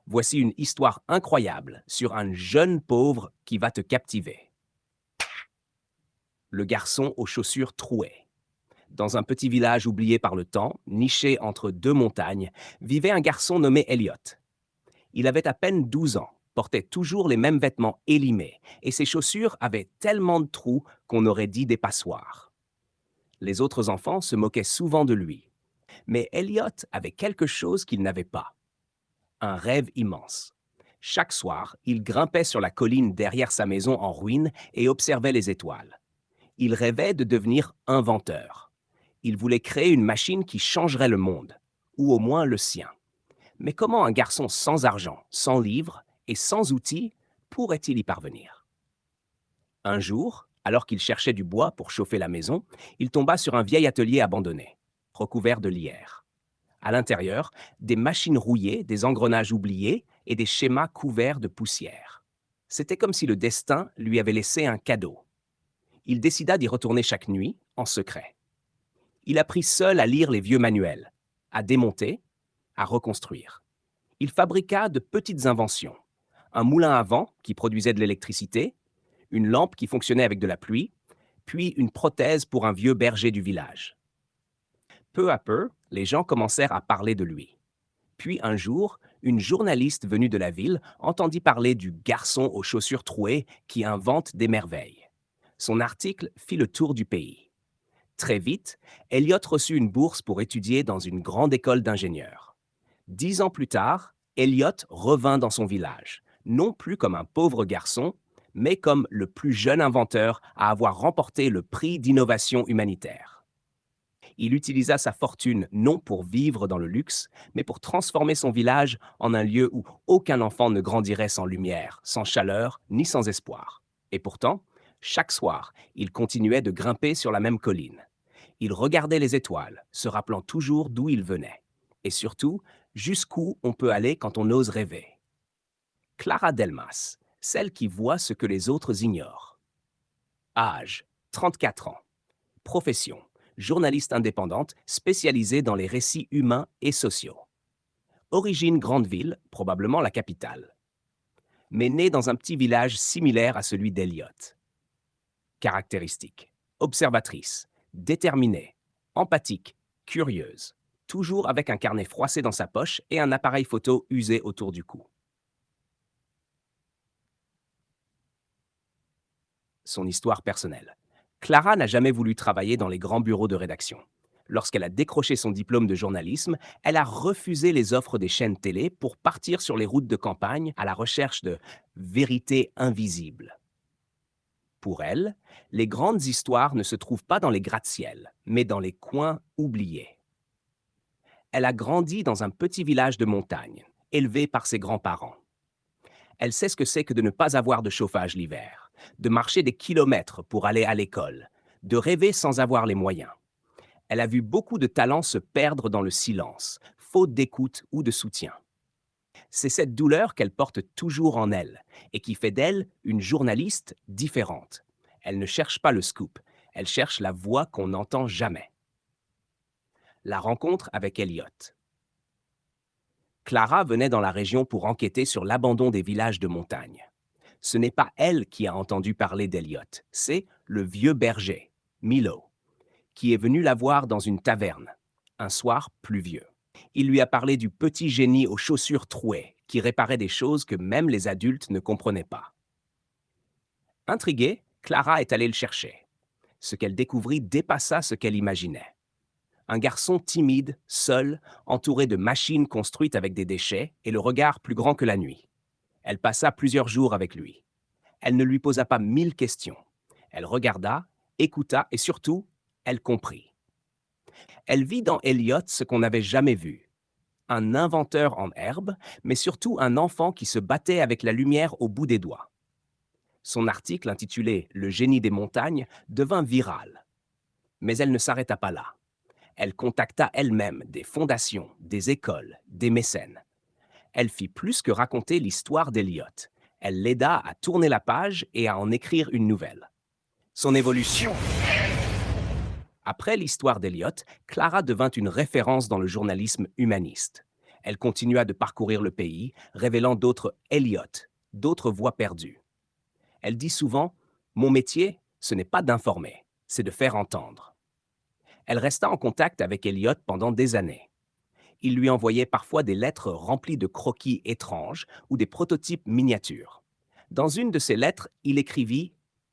Voici une histoire incroyable sur un jeune pauvre qui va te captiver. Le garçon aux chaussures trouées. Dans un petit village oublié par le temps, niché entre deux montagnes, vivait un garçon nommé Elliot. Il avait à peine 12 ans, portait toujours les mêmes vêtements élimés, et ses chaussures avaient tellement de trous qu'on aurait dit des passoires. Les autres enfants se moquaient souvent de lui. Mais Elliot avait quelque chose qu'il n'avait pas. Un rêve immense. Chaque soir, il grimpait sur la colline derrière sa maison en ruine et observait les étoiles. Il rêvait de devenir inventeur. Il voulait créer une machine qui changerait le monde, ou au moins le sien. Mais comment un garçon sans argent, sans livres et sans outils pourrait-il y parvenir? Un jour, alors qu'il cherchait du bois pour chauffer la maison, il tomba sur un vieil atelier abandonné, recouvert de lierre. À l'intérieur, des machines rouillées, des engrenages oubliés et des schémas couverts de poussière. C'était comme si le destin lui avait laissé un cadeau. Il décida d'y retourner chaque nuit, en secret. Il apprit seul à lire les vieux manuels, à démonter, à reconstruire. Il fabriqua de petites inventions. Un moulin à vent qui produisait de l'électricité, une lampe qui fonctionnait avec de la pluie, puis une prothèse pour un vieux berger du village. Peu à peu, les gens commencèrent à parler de lui. Puis un jour, une journaliste venue de la ville entendit parler du garçon aux chaussures trouées qui invente des merveilles. Son article fit le tour du pays. Très vite, Elliot reçut une bourse pour étudier dans une grande école d'ingénieurs. 10 ans plus tard, Elliot revint dans son village, non plus comme un pauvre garçon, mais comme le plus jeune inventeur à avoir remporté le prix d'innovation humanitaire. Il utilisa sa fortune non pour vivre dans le luxe, mais pour transformer son village en un lieu où aucun enfant ne grandirait sans lumière, sans chaleur, ni sans espoir. Et pourtant, chaque soir, il continuait de grimper sur la même colline. Il regardait les étoiles, se rappelant toujours d'où il venait. Et surtout, jusqu'où on peut aller quand on ose rêver. Clara Delmas, celle qui voit ce que les autres ignorent. Âge, 34 ans. Profession, journaliste indépendante spécialisée dans les récits humains et sociaux. Origine grande ville, probablement la capitale. Mais née dans un petit village similaire à celui d'Elliot. Caractéristiques. Observatrice, déterminée, empathique, curieuse. Toujours avec un carnet froissé dans sa poche et un appareil photo usé autour du cou. Son histoire personnelle. Clara n'a jamais voulu travailler dans les grands bureaux de rédaction. Lorsqu'elle a décroché son diplôme de journalisme, elle a refusé les offres des chaînes télé pour partir sur les routes de campagne à la recherche de vérités invisibles. Pour elle, les grandes histoires ne se trouvent pas dans les gratte-ciel, mais dans les coins oubliés. Elle a grandi dans un petit village de montagne, élevé par ses grands-parents. Elle sait ce que c'est que de ne pas avoir de chauffage l'hiver, de marcher des kilomètres pour aller à l'école, de rêver sans avoir les moyens. Elle a vu beaucoup de talents se perdre dans le silence, faute d'écoute ou de soutien. C'est cette douleur qu'elle porte toujours en elle et qui fait d'elle une journaliste différente. Elle ne cherche pas le scoop, elle cherche la voix qu'on n'entend jamais. La rencontre avec Elliot. Clara venait dans la région pour enquêter sur l'abandon des villages de montagne. Ce n'est pas elle qui a entendu parler d'Elliot, c'est le vieux berger, Milo, qui est venu la voir dans une taverne, un soir pluvieux. Il lui a parlé du petit génie aux chaussures trouées, qui réparait des choses que même les adultes ne comprenaient pas. Intriguée, Clara est allée le chercher. Ce qu'elle découvrit dépassa ce qu'elle imaginait. Un garçon timide, seul, entouré de machines construites avec des déchets et le regard plus grand que la nuit. Elle passa plusieurs jours avec lui. Elle ne lui posa pas 1000 questions. Elle regarda, écouta et surtout, elle comprit. Elle vit dans Elliot ce qu'on n'avait jamais vu. Un inventeur en herbe, mais surtout un enfant qui se battait avec la lumière au bout des doigts. Son article intitulé Le génie des montagnes devint viral. Mais elle ne s'arrêta pas là. Elle contacta elle-même des fondations, des écoles, des mécènes. Elle fit plus que raconter l'histoire d'Elliot. Elle l'aida à tourner la page et à en écrire une nouvelle. Son évolution. Après l'histoire d'Elliot, Clara devint une référence dans le journalisme humaniste. Elle continua de parcourir le pays, révélant d'autres Elliott, d'autres voix perdues. Elle dit souvent: Mon métier, ce n'est pas d'informer, c'est de faire entendre. Elle resta en contact avec Elliott pendant des années. Il lui envoyait parfois des lettres remplies de croquis étranges ou des prototypes miniatures. Dans une de ces lettres, il écrivit: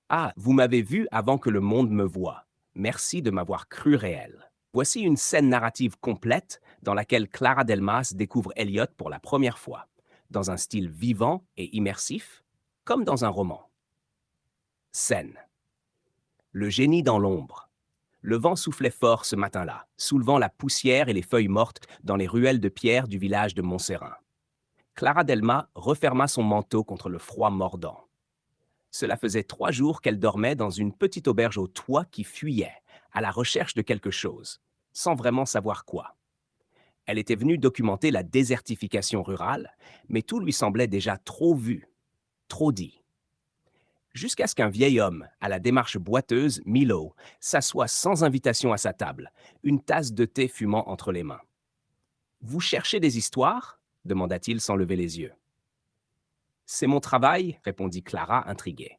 Ah, vous m'avez vu avant que le monde me voie. Merci de m'avoir cru réel. Voici une scène narrative complète dans laquelle Clara Delmas découvre Elliott pour la première fois, dans un style vivant et immersif, comme dans un roman. Scène. Le génie dans l'ombre. Le vent soufflait fort ce matin-là, soulevant la poussière et les feuilles mortes dans les ruelles de pierre du village de Montserrat. Clara Delmas referma son manteau contre le froid mordant. Cela faisait 3 jours qu'elle dormait dans une petite auberge au toit qui fuyait, à la recherche de quelque chose, sans vraiment savoir quoi. Elle était venue documenter la désertification rurale, mais tout lui semblait déjà trop vu, trop dit. Jusqu'à ce qu'un vieil homme, à la démarche boiteuse, Milo, s'assoie sans invitation à sa table, une tasse de thé fumant entre les mains. Vous cherchez des histoires demanda-t-il sans lever les yeux. C'est mon travail, répondit Clara, intriguée.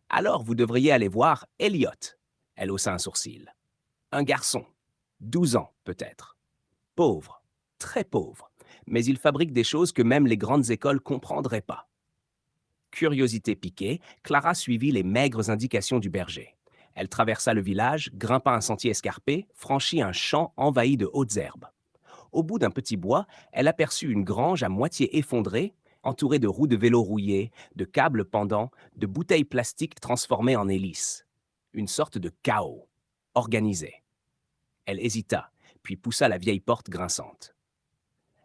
Alors vous devriez aller voir Elliott. Elle haussa un sourcil. Un garçon, 12 ans peut-être. Pauvre, très pauvre, mais il fabrique des choses que même les grandes écoles comprendraient pas. Curiosité piquée, Clara suivit les maigres indications du berger. Elle traversa le village, grimpa un sentier escarpé, franchit un champ envahi de hautes herbes. Au bout d'un petit bois, elle aperçut une grange à moitié effondrée, entourée de roues de vélo rouillées, de câbles pendants, de bouteilles plastiques transformées en hélices. Une sorte de chaos, organisé. Elle hésita, puis poussa la vieille porte grinçante.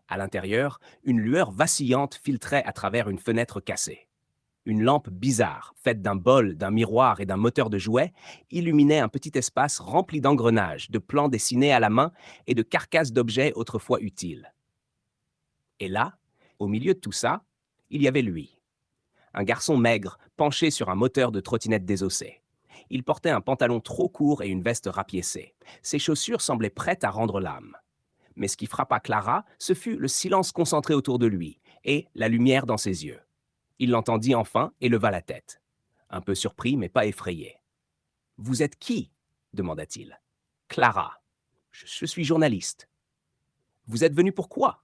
À l'intérieur, une lueur vacillante filtrait à travers une fenêtre cassée. Une lampe bizarre, faite d'un bol, d'un miroir et d'un moteur de jouet, illuminait un petit espace rempli d'engrenages, de plans dessinés à la main et de carcasses d'objets autrefois utiles. Et là, au milieu de tout ça, il y avait lui. Un garçon maigre, penché sur un moteur de trottinette désossé. Il portait un pantalon trop court et une veste rapiécée. Ses chaussures semblaient prêtes à rendre l'âme. Mais ce qui frappa Clara, ce fut le silence concentré autour de lui et la lumière dans ses yeux. Il l'entendit enfin et leva la tête. Un peu surpris, mais pas effrayé. « Vous êtes qui ?» demanda-t-il. « Clara. Je suis journaliste. »« Vous êtes venu pour quoi ?»«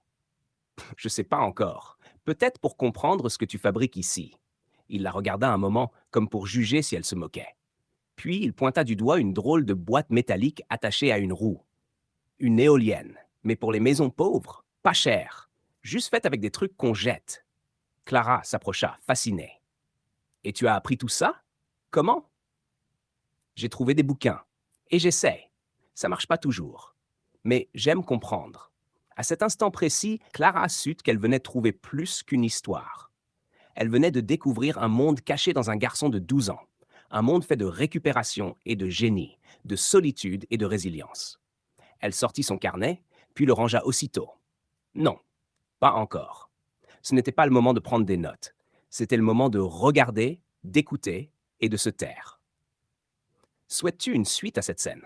Je ne sais pas encore. Peut-être pour comprendre ce que tu fabriques ici. » Il la regarda un moment, comme pour juger si elle se moquait. Puis il pointa du doigt une drôle de boîte métallique attachée à une roue. Une éolienne, mais pour les maisons pauvres, pas chère, juste faite avec des trucs qu'on jette. Clara s'approcha, fascinée. « Et tu as appris tout ça? Comment? » J'ai trouvé des bouquins. Et j'essaie. Ça marche pas toujours. Mais j'aime comprendre. À cet instant précis, Clara sut qu'elle venait trouver plus qu'une histoire. Elle venait de découvrir un monde caché dans un garçon de 12 ans. Un monde fait de récupération et de génie, de solitude et de résilience. Elle sortit son carnet, puis le rangea aussitôt. Non, pas encore. Ce n'était pas le moment de prendre des notes. C'était le moment de regarder, d'écouter et de se taire. Souhaites-tu une suite à cette scène?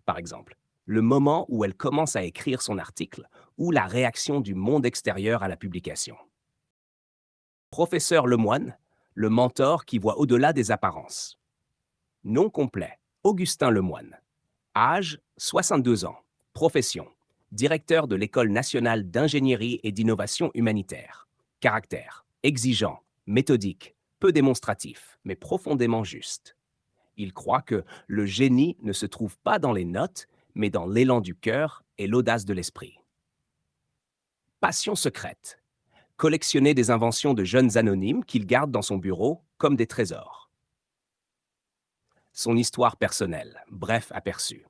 Par exemple, le moment où elle commence à écrire son article ou la réaction du monde extérieur à la publication. Professeur Lemoine, le mentor qui voit au-delà des apparences. Nom complet, Augustin Lemoine. Âge, 62 ans. Profession, directeur de l'École nationale d'ingénierie et d'innovation humanitaire. Caractère, exigeant, méthodique, peu démonstratif, mais profondément juste. Il croit que le génie ne se trouve pas dans les notes, mais dans l'élan du cœur et l'audace de l'esprit. Passion secrète. Collectionner des inventions de jeunes anonymes qu'il garde dans son bureau comme des trésors. Son histoire personnelle, bref aperçu.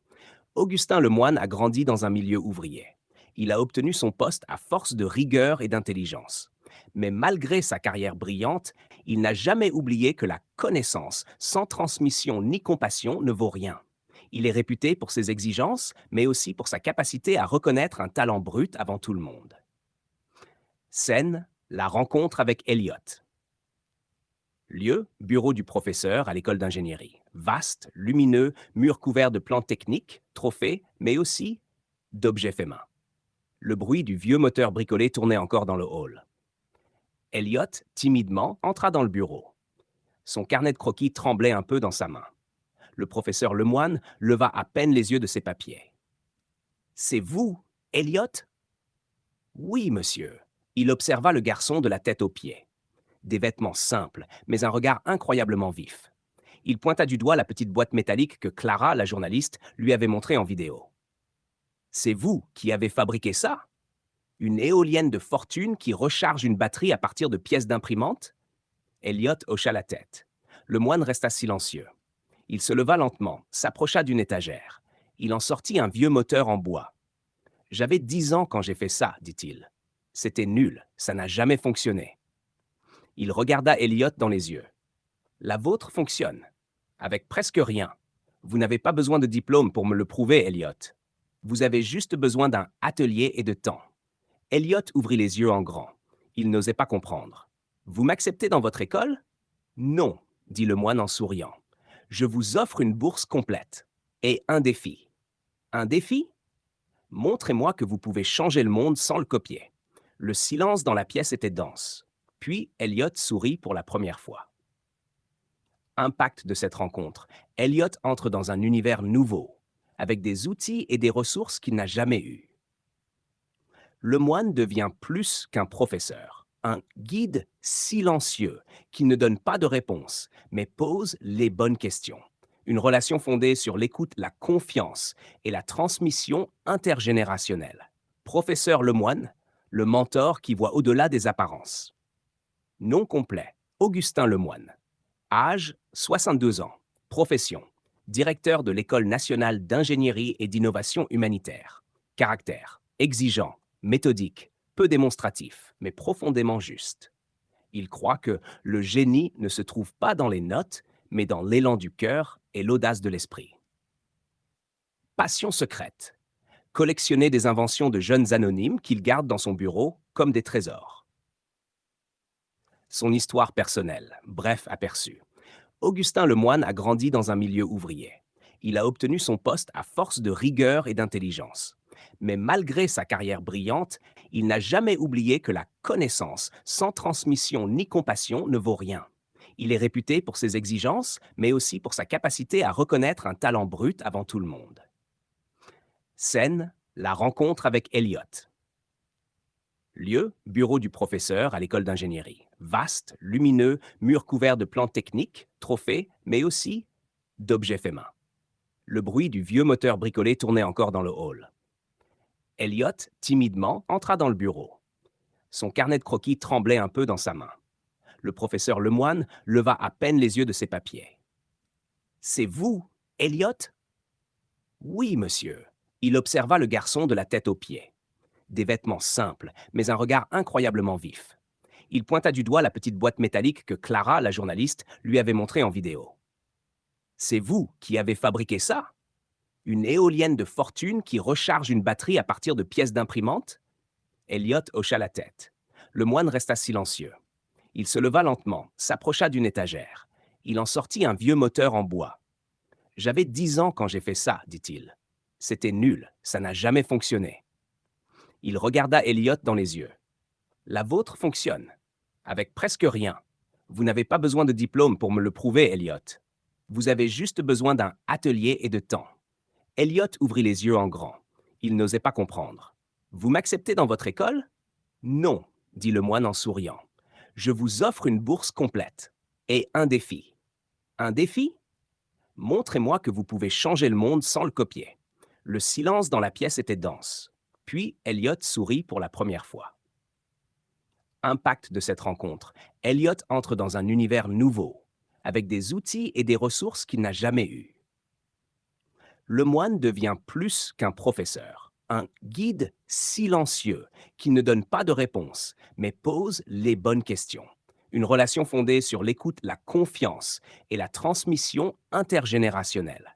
Augustin Lemoine a grandi dans un milieu ouvrier. Il a obtenu son poste à force de rigueur et d'intelligence. Mais malgré sa carrière brillante, il n'a jamais oublié que la connaissance, sans transmission ni compassion, ne vaut rien. Il est réputé pour ses exigences, mais aussi pour sa capacité à reconnaître un talent brut avant tout le monde. Scène, la rencontre avec Elliott. Lieu, bureau du professeur à l'école d'ingénierie. Vaste, lumineux, mur couvert de plans techniques, trophées, mais aussi d'objets faits main. Le bruit du vieux moteur bricolé tournait encore dans le hall. Elliot, timidement, entra dans le bureau. Son carnet de croquis tremblait un peu dans sa main. Le professeur Lemoine leva à peine les yeux de ses papiers. C'est vous, Elliot? Oui, monsieur. Il observa le garçon de la tête aux pieds. Des vêtements simples, mais un regard incroyablement vif. Il pointa du doigt la petite boîte métallique que Clara, la journaliste, lui avait montrée en vidéo. C'est vous qui avez fabriqué ça? Une éolienne de fortune qui recharge une batterie à partir de pièces d'imprimante? Elliot hocha la tête. Le moine resta silencieux. Il se leva lentement, s'approcha d'une étagère. Il en sortit un vieux moteur en bois. J'avais 10 ans quand j'ai fait ça, dit-il. C'était nul, ça n'a jamais fonctionné. Il regarda Elliot dans les yeux. La vôtre fonctionne. Avec presque rien. Vous n'avez pas besoin de diplôme pour me le prouver, Elliot. Vous avez juste besoin d'un atelier et de temps. Elliot ouvrit les yeux en grand. Il n'osait pas comprendre. Vous m'acceptez dans votre école? Non, dit le moine en souriant. Je vous offre une bourse complète. Et un défi. Un défi? Montrez-moi que vous pouvez changer le monde sans le copier. Le silence dans la pièce était dense. Puis Elliot sourit pour la première fois. Impact de cette rencontre. Elliot entre dans un univers nouveau, avec des outils et des ressources qu'il n'a jamais eus. Le moine devient plus qu'un professeur, un guide silencieux qui ne donne pas de réponse, mais pose les bonnes questions. Une relation fondée sur l'écoute, la confiance et la transmission intergénérationnelle. Professeur Lemoine, le mentor qui voit au-delà des apparences. Nom complet, Augustin Lemoine. Âge, 62 ans. Profession, directeur de l'École nationale d'ingénierie et d'innovation humanitaire. Caractère, exigeant, méthodique, peu démonstratif, mais profondément juste. Il croit que le génie ne se trouve pas dans les notes, mais dans l'élan du cœur et l'audace de l'esprit. Passion secrète. Collectionner des inventions de jeunes anonymes qu'il garde dans son bureau comme des trésors. Son histoire personnelle, bref aperçu. Augustin Lemoine a grandi dans un milieu ouvrier. Il a obtenu son poste à force de rigueur et d'intelligence. Mais malgré sa carrière brillante, il n'a jamais oublié que la connaissance sans transmission ni compassion ne vaut rien. Il est réputé pour ses exigences, mais aussi pour sa capacité à reconnaître un talent brut avant tout le monde. Scène, la rencontre avec Elliot. Lieu, bureau du professeur à l'école d'ingénierie. Vaste, lumineux, mur couvert de plans techniques, trophées, mais aussi d'objets faits main. Le bruit du vieux moteur bricolé tournait encore dans le hall. Elliot, timidement, entra dans le bureau. Son carnet de croquis tremblait un peu dans sa main. Le professeur Lemoine leva à peine les yeux de ses papiers. C'est vous, Elliot? Oui, monsieur. Il observa le garçon de la tête aux pieds. Des vêtements simples, mais un regard incroyablement vif. Il pointa du doigt la petite boîte métallique que Clara, la journaliste, lui avait montrée en vidéo. C'est vous qui avez fabriqué ça? Une éolienne de fortune qui recharge une batterie à partir de pièces d'imprimante? Elliot hocha la tête. Le moine resta silencieux. Il se leva lentement, s'approcha d'une étagère. Il en sortit un vieux moteur en bois. J'avais 10 ans quand j'ai fait ça, dit-il. C'était nul, ça n'a jamais fonctionné. Il regarda Elliot dans les yeux. La vôtre fonctionne. Avec presque rien. Vous n'avez pas besoin de diplôme pour me le prouver, Elliot. Vous avez juste besoin d'un atelier et de temps. Elliot ouvrit les yeux en grand. Il n'osait pas comprendre. Vous m'acceptez dans votre école? Non, dit le moine en souriant. Je vous offre une bourse complète. Et un défi. Un défi? Montrez-moi que vous pouvez changer le monde sans le copier. Le silence dans la pièce était dense. Puis Elliot sourit pour la première fois. Impact de cette rencontre. Elliot entre dans un univers nouveau, avec des outils et des ressources qu'il n'a jamais eus. Le moine devient plus qu'un professeur, un guide silencieux qui ne donne pas de réponse, mais pose les bonnes questions. Une relation fondée sur l'écoute, la confiance et la transmission intergénérationnelle.